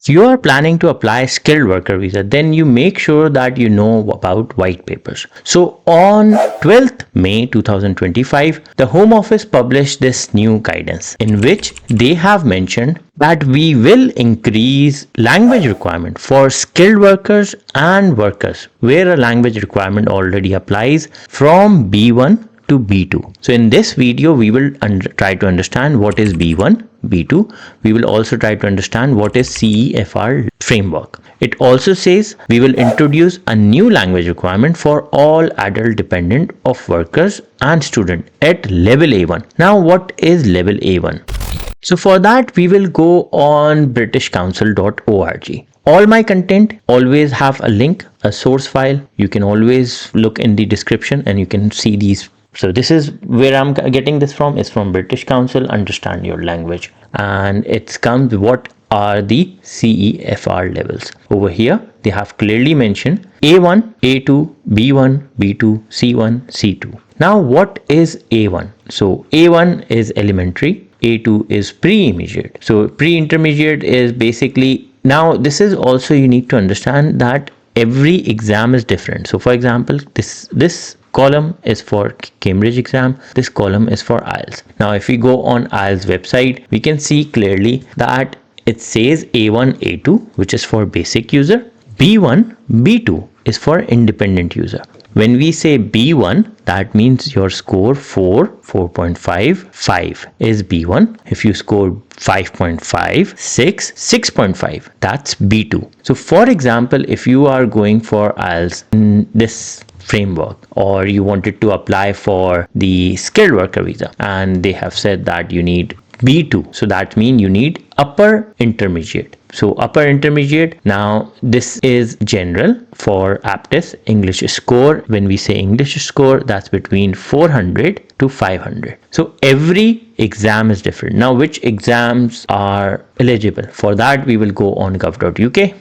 you are planning to apply skilled worker visa, then you make sure that you know about white papers. So on 12th May 2025, the Home Office published this new guidance in which they have mentioned that we will increase language requirement for skilled workers and workers where a language requirement already applies from B1 to B2. So in this video, we will try to understand what is B1, B2. We will also try to understand what is CEFR framework. It also says we will introduce a new language requirement for all adult dependent of workers and student at level A1. Now, what is level A1? So for that, we will go on britishcouncil.org. All my content always have a link, a source file. You can always look in the description and you can see these. So this is where I'm getting this from. It's from British Council, Understand Your Language. And it comes what are the CEFR levels. Over here, they have clearly mentioned A1, A2, B1, B2, C1, C2. Now, what is A1? So A1 is elementary, A2 is pre-intermediate. So pre-intermediate is basically, now this is also you need to understand that every exam is different. So for example, this column is for Cambridge exam, this column is for IELTS. Now if we go on IELTS website, we can see clearly that it says A1, A2, which is for basic user, B1, B2 is for independent user. When we say B1, that means your score 4.5, 5 is B1. If you score 5.5, 6.5, that's B2. So for example, if you are going for IELTS in this framework, or you wanted to apply for the skilled worker visa and they have said that you need B2, so that means you need upper intermediate. So upper intermediate, now this is general for aptness English score. When we say English score, that's between 400 to 500. So every exam is different. Now which exams are eligible? For that we will go on gov.uk.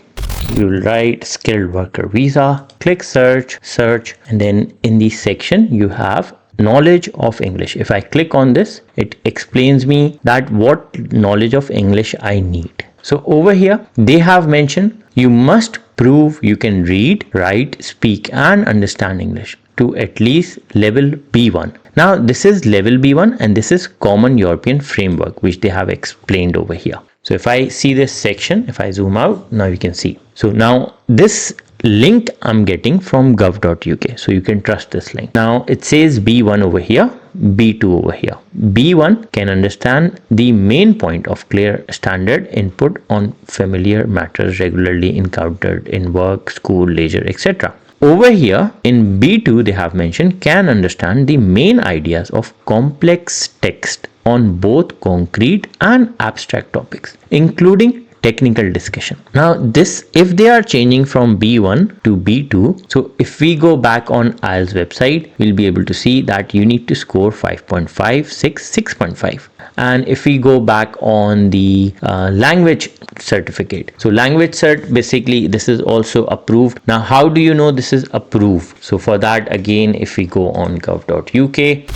We will write skilled worker visa, click search, and then in this section you have knowledge of English. If I click on this, it explains me that what knowledge of English I need. So over here, they have mentioned you must prove you can read, write, speak and understand English to at least level B1. Now this is level B1 and this is Common European Framework, which they have explained over here. So if I see this section, if I zoom out, now you can see. So now this link I'm getting from gov.uk, so you can trust this link. Now it says B1 over here, B2 over here. B1 can understand the main point of clear standard input on familiar matters regularly encountered in work, school, leisure, etc. Over here in B2 they have mentioned can understand the main ideas of complex text on both concrete and abstract topics, including technical discussion. Now this, if they are changing from B1 to B2, so if we go back on IELTS website, we'll be able to see that you need to score 5.5, 6, 6.5. And if we go back on the language certificate, so language cert, basically this is also approved. Now how do you know this is approved? So for that, again, if we go on gov.uk,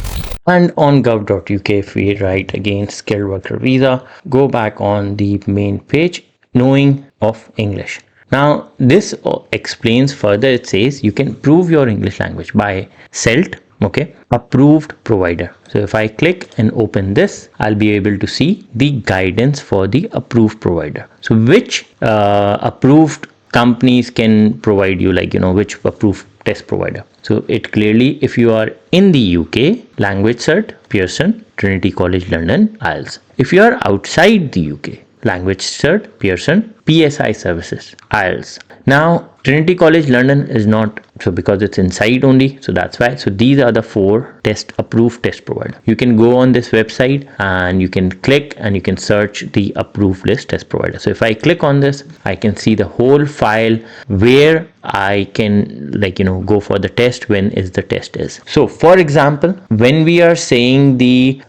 and on gov.uk, if we write again skilled worker visa, go back on the main page, knowing of English. Now this explains further. It says you can prove your English language by SELT, okay, approved provider. So if I click and open this, I'll be able to see the guidance for the approved provider. So which approved companies can provide you, like, which approved test provider. So it clearly, if you are in the UK, language cert, Pearson, Trinity College London, IELTS. If you are outside the UK, language cert, Pearson, PSI services, IELTS. Now Trinity College London is not, so because it's inside only, so that's why. So these are the 4 approved test provider. You can go on this website and you can click and you can search the approved list test provider. So if I click on this, I can see the whole file where I can, go for the test, when is the test is. So for example, when we are saying the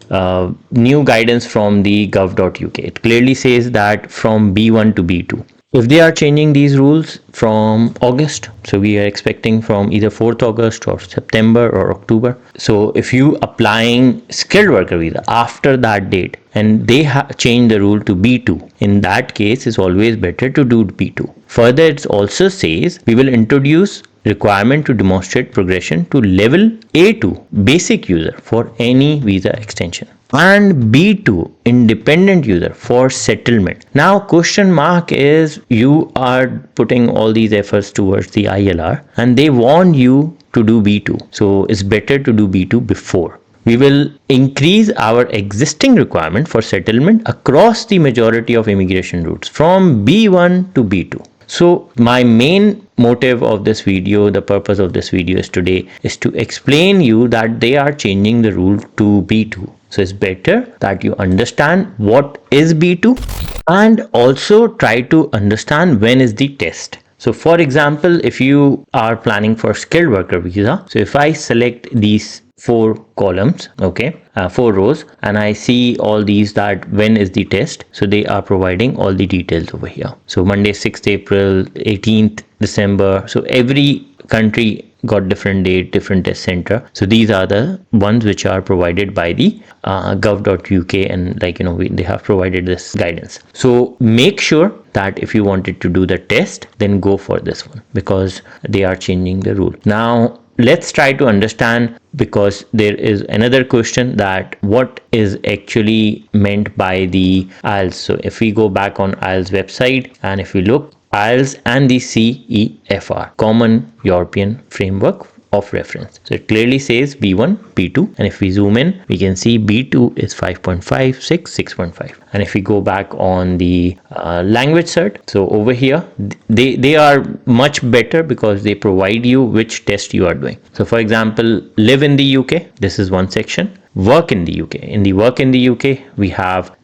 new guidance from the gov.uk, it clearly says that from B1 to B2. If they are changing these rules from August, so we are expecting from either 4th August or September or October. So if you applying skilled worker visa after that date and they change the rule to B2, in that case it's always better to do B2. Further, it also says we will introduce requirement to demonstrate progression to level A2 basic user for any visa extension and B2 independent user for settlement. Now question mark is you are putting all these efforts towards the ILR and they want you to do B2. So it's better to do B2 before. We will increase our existing requirement for settlement across the majority of immigration routes from B1 to B2. So my main motive of this video, the purpose of this video is today is to explain you that they are changing the rule to B2. So it's better that you understand what is B2 and also try to understand when is the test. So for example, if you are planning for skilled worker visa, so if I select these 4 columns, okay, 4 rows, and I see all these that when is the test, so they are providing all the details over here. So Monday 6th April, 18th December, so every country got different date, different test center. So these are the ones which are provided by the gov.uk, and they have provided this guidance. So make sure that if you wanted to do the test, then go for this one because they are changing the rule. Now let's try to understand, because there is another question that what is actually meant by the IELTS. So if we go back on IELTS website and if we look, IELTS and the CEFR, Common European Framework of Reference. So it clearly says B1, B2, and if we zoom in, we can see B2 is 5.5, 6.5. And if we go back on the language cert, so over here, they are much better because they provide you which test you are doing. So for example, live in the UK, this is one section. Work in the UK. In the work in the UK, they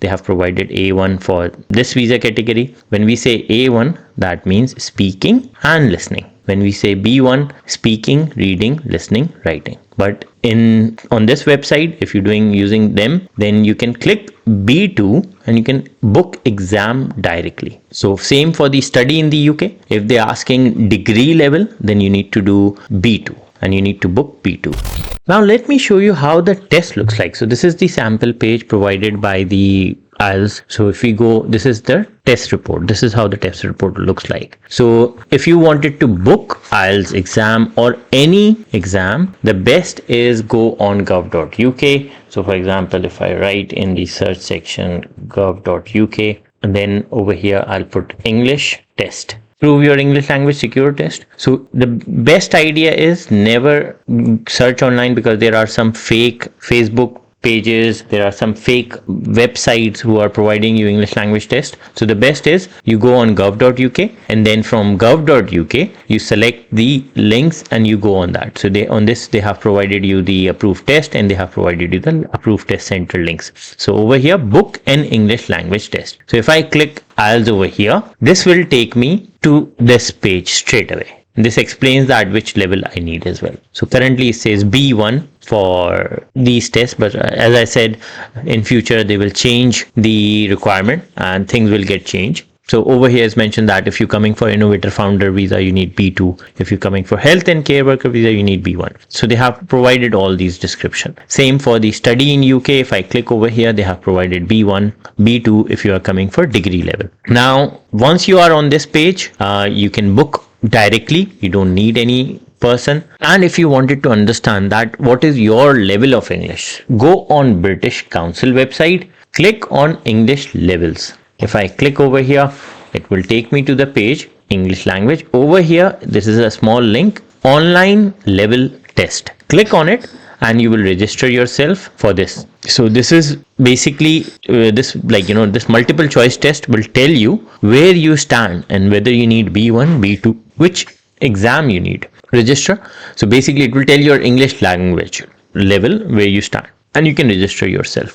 have provided A1 for this visa category. When we say A1, that means speaking and listening. When we say B1, speaking, reading, listening, writing. But on this website, if you're using them, then you can click B2 and you can book exam directly. So same for the study in the UK. If they're asking degree level, then you need to do B2 and you need to book B2. Now let me show you how the test looks like. So this is the sample page provided by the IELTS. So if we go, this is the test report. This is how the test report looks like. So if you wanted to book IELTS exam or any exam, the best is go on gov.uk. So for example, if I write in the search section gov.uk, and then over here I'll put English test. Prove your English language secure test. So the best idea is never search online, because there are some fake Facebook pages, there are some fake websites who are providing you English language test. So the best is you go on gov.uk, and then from gov.uk you select the links and you go on that. So they have provided you the approved test and they have provided you the approved test center links. So over here, book an English language test. So if I click IELTS over here, this will take me to this page straight away. This explains that which level I need as well. So currently it says B1 for these tests, but as I said, in future they will change the requirement and things will get changed. So over here is mentioned that if you're coming for innovator founder visa, you need B2. If you're coming for health and care worker visa, you need B1. So they have provided all these description. Same for the study in UK. If I click over here, they have provided B1, B2 if you are coming for degree level. Now, once you are on this page, you can book directly. You don't need any person. And if you wanted to understand that what is your level of English, go on British Council website, click on English levels. If I click over here, it will take me to the page English language. Over here, this is a small link, online level test. Click on it and you will register yourself for this. So this is basically this multiple choice test will tell you where you stand and whether you need B1, B2, which exam you need. Register. So basically it will tell your English language level where you stand, and you can register yourself.